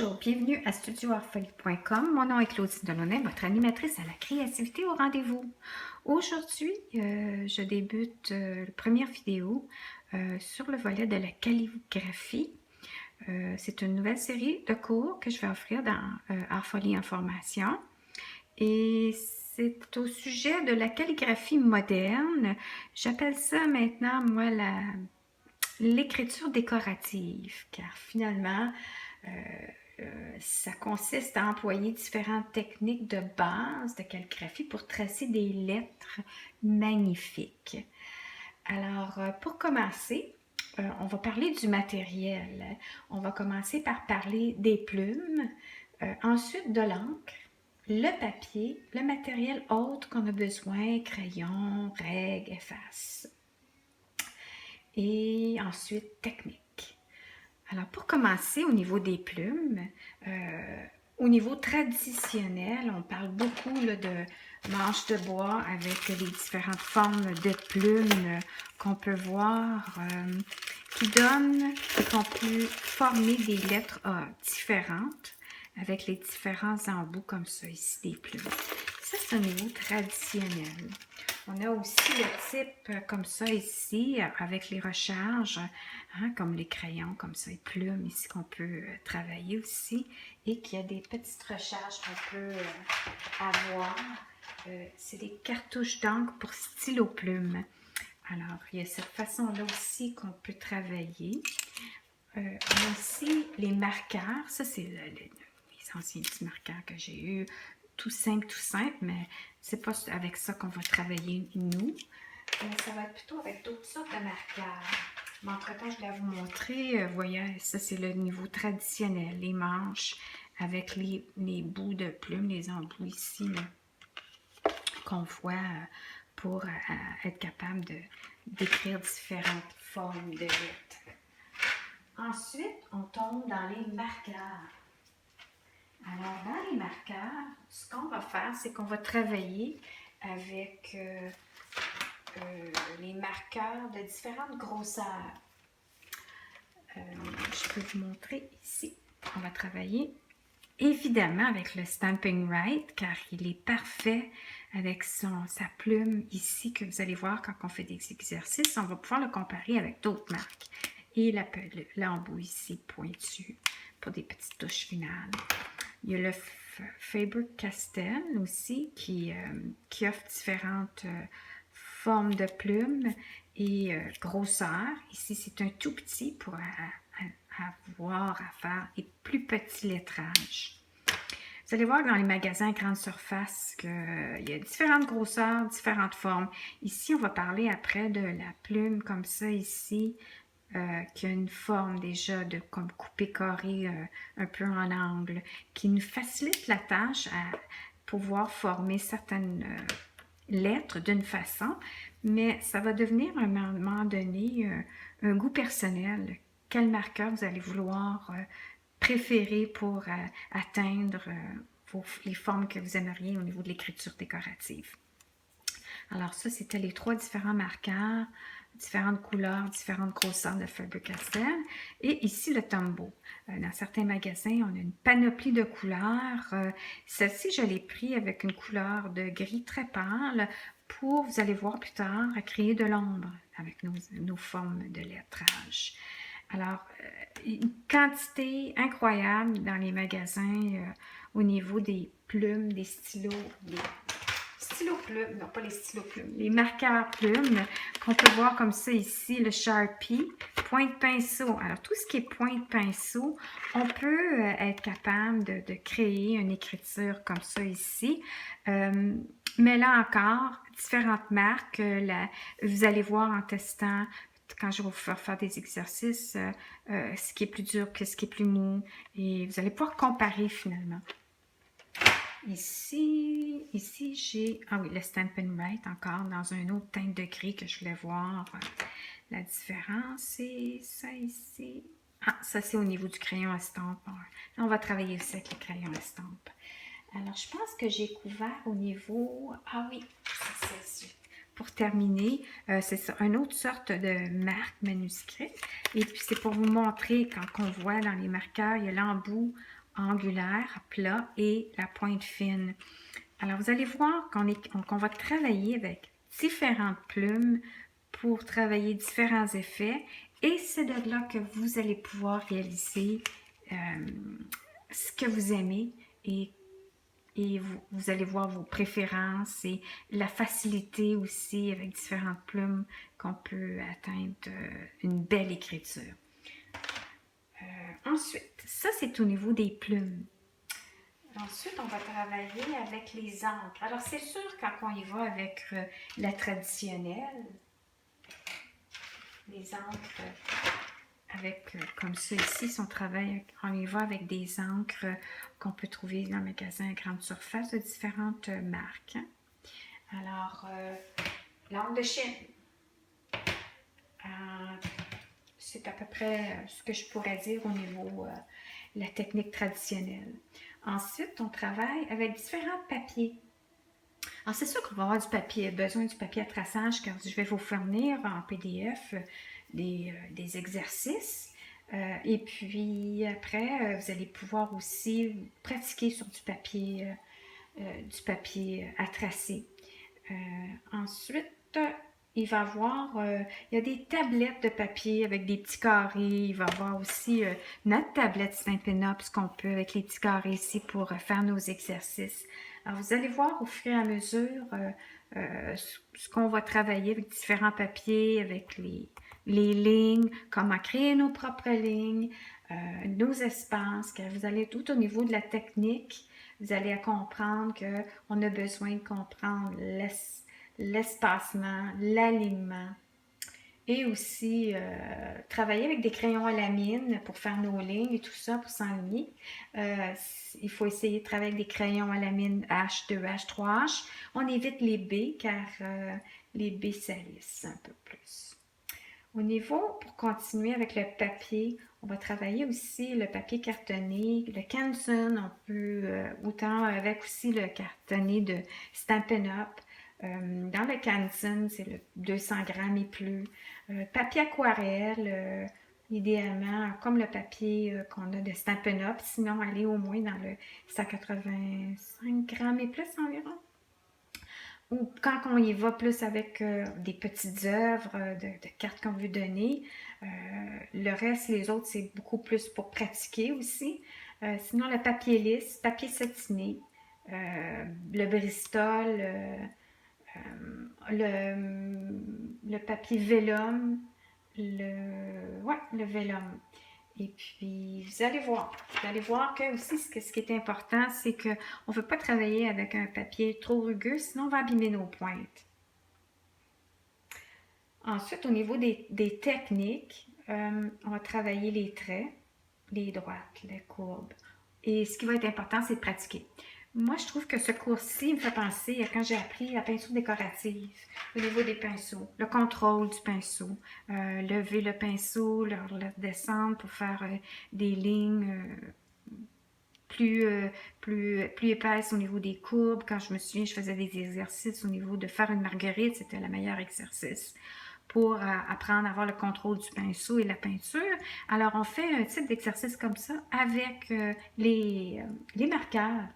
Bonjour, bienvenue à studioartfolie.com. Mon nom est Claudine Delaunay, votre animatrice à la créativité au rendez-vous. Aujourd'hui, je débute la première vidéo sur le volet de la calligraphie. C'est une nouvelle série de cours que je vais offrir dans Artfolie Information. Et c'est au sujet de la calligraphie moderne. J'appelle ça maintenant, moi, l'écriture décorative, car finalement, ça consiste à employer différentes techniques de base de calligraphie pour tracer des lettres magnifiques. Alors, pour commencer, on va parler du matériel. On va commencer par parler des plumes, ensuite de l'encre, le papier, le matériel autre qu'on a besoin, crayon, règles, efface. Et ensuite, technique. Alors, pour commencer, au niveau des plumes, au niveau traditionnel, on parle beaucoup là, de manches de bois avec les différentes formes de plumes qu'on peut voir, qui donnent et qu'on peut former des lettres différentes avec les différents embouts comme ça ici des plumes. Ça, c'est au niveau traditionnel. On a aussi le type comme ça ici, avec les recharges, hein, comme les crayons, comme ça, et plumes ici qu'on peut travailler aussi, et qu'il y a des petites recharges qu'on peut avoir. C'est des cartouches d'encre pour stylo plume. Alors, il y a cette façon-là aussi qu'on peut travailler. On a aussi les marqueurs. Ça, c'est les anciens petits marqueurs que j'ai eus. Tout simple, mais c'est pas avec ça qu'on va travailler nous. Ça va être plutôt avec d'autres sortes de marqueurs. Mais entre-temps, je vais vous montrer. Vous voyez, ça, c'est le niveau traditionnel. Les manches avec les bouts de plumes, les embouts ici, qu'on voit pour être capable d'écrire différentes formes de lettres. Ensuite, on tombe dans les marqueurs. Alors, dans les marqueurs, ce qu'on va faire, c'est qu'on va travailler avec les marqueurs de différentes grosseurs. Je peux vous montrer ici. On va travailler évidemment avec le Stampin' Right, car il est parfait avec sa plume ici, que vous allez voir quand on fait des exercices. On va pouvoir le comparer avec d'autres marques. Et l'embout ici pointu pour des petites touches finales. Il y a le Faber-Castell aussi qui offre différentes formes de plumes et grosseurs. Ici, c'est un tout petit pour avoir à faire des plus petits lettrages. Vous allez voir dans les magasins à grande surface qu'il y a différentes grosseurs, différentes formes. Ici, on va parler après de la plume comme ça ici, qui a une forme déjà de comme coupé carré un peu en angle, qui nous facilite la tâche à pouvoir former certaines lettres d'une façon, mais ça va devenir à un moment donné un goût personnel. Quel marqueur vous allez vouloir préférer pour atteindre les formes que vous aimeriez au niveau de l'écriture décorative. Alors ça, c'était les 3 différents marqueurs, différentes couleurs, différentes grosseurs de Faber-Castell. Et ici, le Tombow. Dans certains magasins, on a une panoplie de couleurs. Celle-ci, je l'ai pris avec une couleur de gris très pâle pour, vous allez voir plus tard, à créer de l'ombre avec nos formes de lettrage. Alors, une quantité incroyable dans les magasins au niveau des plumes, des stylos, plumes, non pas les stylos plumes, les marqueurs plumes qu'on peut voir comme ça ici, le Sharpie, pointe pinceau. Alors, tout ce qui est pointe pinceau, on peut être capable de créer une écriture comme ça ici. Mais là encore, différentes marques, vous allez voir en testant quand je vais vous faire des exercices, ce qui est plus dur que ce qui est plus mou. Et vous allez pouvoir comparer finalement. Ici j'ai, le Stampin' Right encore dans un autre teinte de gris que je voulais voir la différence. C'est ça ici. Ah, ça c'est au niveau du crayon estampe. Là, on va travailler aussi avec le crayon estampe. Alors, je pense que j'ai couvert au niveau... Ah oui, c'est celle-ci. Pour terminer, c'est ça, une autre sorte de marque manuscrite. Et puis, c'est pour vous montrer, quand on voit dans les marqueurs, il y a l'embout angulaire, plat et la pointe fine. Alors, vous allez voir qu'on va travailler avec différentes plumes pour travailler différents effets et c'est de là que vous allez pouvoir réaliser ce que vous aimez et vous allez voir vos préférences et la facilité aussi avec différentes plumes qu'on peut atteindre une belle écriture. Ensuite, ça c'est au niveau des plumes. Ensuite, on va travailler avec les encres. Alors, c'est sûr, quand on y va avec la traditionnelle, les encres avec, comme ça ici, si on y va avec des encres qu'on peut trouver dans le magasin à grande surface de différentes marques. Alors, l'encre de Chine, c'est à peu près ce que je pourrais dire au niveau de la technique traditionnelle. Ensuite, on travaille avec différents papiers. Alors, c'est sûr qu'on va avoir besoin du papier à traçage car je vais vous fournir en PDF des exercices. Et puis après, vous allez pouvoir aussi pratiquer sur du papier à tracer. Ensuite, il va y avoir, il y a des tablettes de papier avec des petits carrés. Il va y avoir aussi notre tablette Stampin' Up, ce qu'on peut avec les petits carrés ici pour faire nos exercices. Alors, vous allez voir au fur et à mesure ce qu'on va travailler avec différents papiers, avec les lignes, comment créer nos propres lignes, nos espaces, car vous allez tout au niveau de la technique, vous allez comprendre qu'on a besoin de comprendre l'espacement, l'alignement et aussi travailler avec des crayons à la mine pour faire nos lignes et tout ça pour s'enligner. Il faut essayer de travailler avec des crayons à la mine H2, H3H. On évite les B car les B salissent un peu plus. Au niveau, pour continuer avec le papier, on va travailler aussi le papier cartonné, le Canson, on peut autant avec aussi le cartonné de Stampin' Up. Dans le Canson, c'est le 200 grammes et plus. Papier aquarelle, idéalement, comme le papier qu'on a de Stampin' Up, sinon aller au moins dans le 185 grammes et plus environ. Ou quand on y va plus avec des petites œuvres de cartes qu'on veut donner, le reste, les autres, c'est beaucoup plus pour pratiquer aussi. Sinon, le papier lisse, papier satiné, le Bristol, le papier vélum, le vélum. Et puis, vous allez voir que aussi, ce qui est important, c'est qu'on ne veut pas travailler avec un papier trop rugueux, sinon on va abîmer nos pointes. Ensuite, au niveau des techniques, on va travailler les traits, les droites, les courbes. Et ce qui va être important, c'est de pratiquer. Moi, je trouve que ce cours-ci me fait penser à quand j'ai appris la peinture décorative, au niveau des pinceaux, le contrôle du pinceau, lever le pinceau, le descendre pour faire des lignes plus épaisses au niveau des courbes. Quand je me souviens, je faisais des exercices au niveau de faire une marguerite, c'était le meilleur exercice pour apprendre à avoir le contrôle du pinceau et la peinture. Alors, on fait un type d'exercice comme ça avec les marqueurs.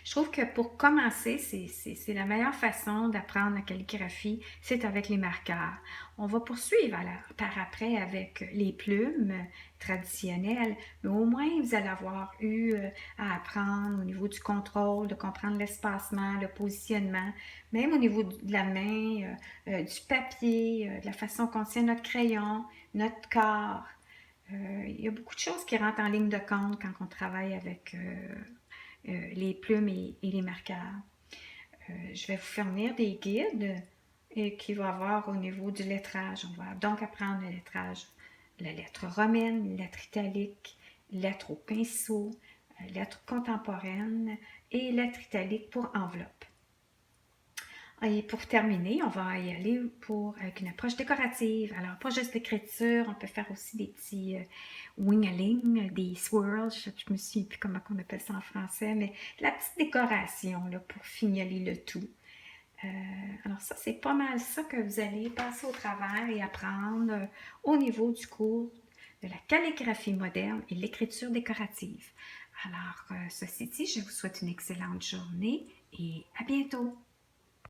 Je trouve que pour commencer, c'est la meilleure façon d'apprendre la calligraphie, c'est avec les marqueurs. On va poursuivre par après avec les plumes traditionnelles, mais au moins vous allez avoir eu à apprendre au niveau du contrôle, de comprendre l'espacement, le positionnement, même au niveau de la main, du papier, de la façon qu'on tient notre crayon, notre corps. Il y a beaucoup de choses qui rentrent en ligne de compte quand on travaille avec les plumes et les marqueurs. Je vais vous fournir des guides qui vont avoir au niveau du lettrage. On va donc apprendre le lettrage, la lettre romaine, lettre italique, lettre au pinceau, lettre contemporaine et lettre italique pour enveloppe. Et pour terminer, on va y aller avec une approche décorative. Alors, pas juste l'écriture, on peut faire aussi des petits wing-a-ling, des swirls, je me souviens plus comment on appelle ça en français, mais la petite décoration là, pour fignoler le tout. Alors ça, c'est pas mal ça que vous allez passer au travers et apprendre au niveau du cours de la calligraphie moderne et l'écriture décorative. Alors, ceci dit, je vous souhaite une excellente journée et à bientôt!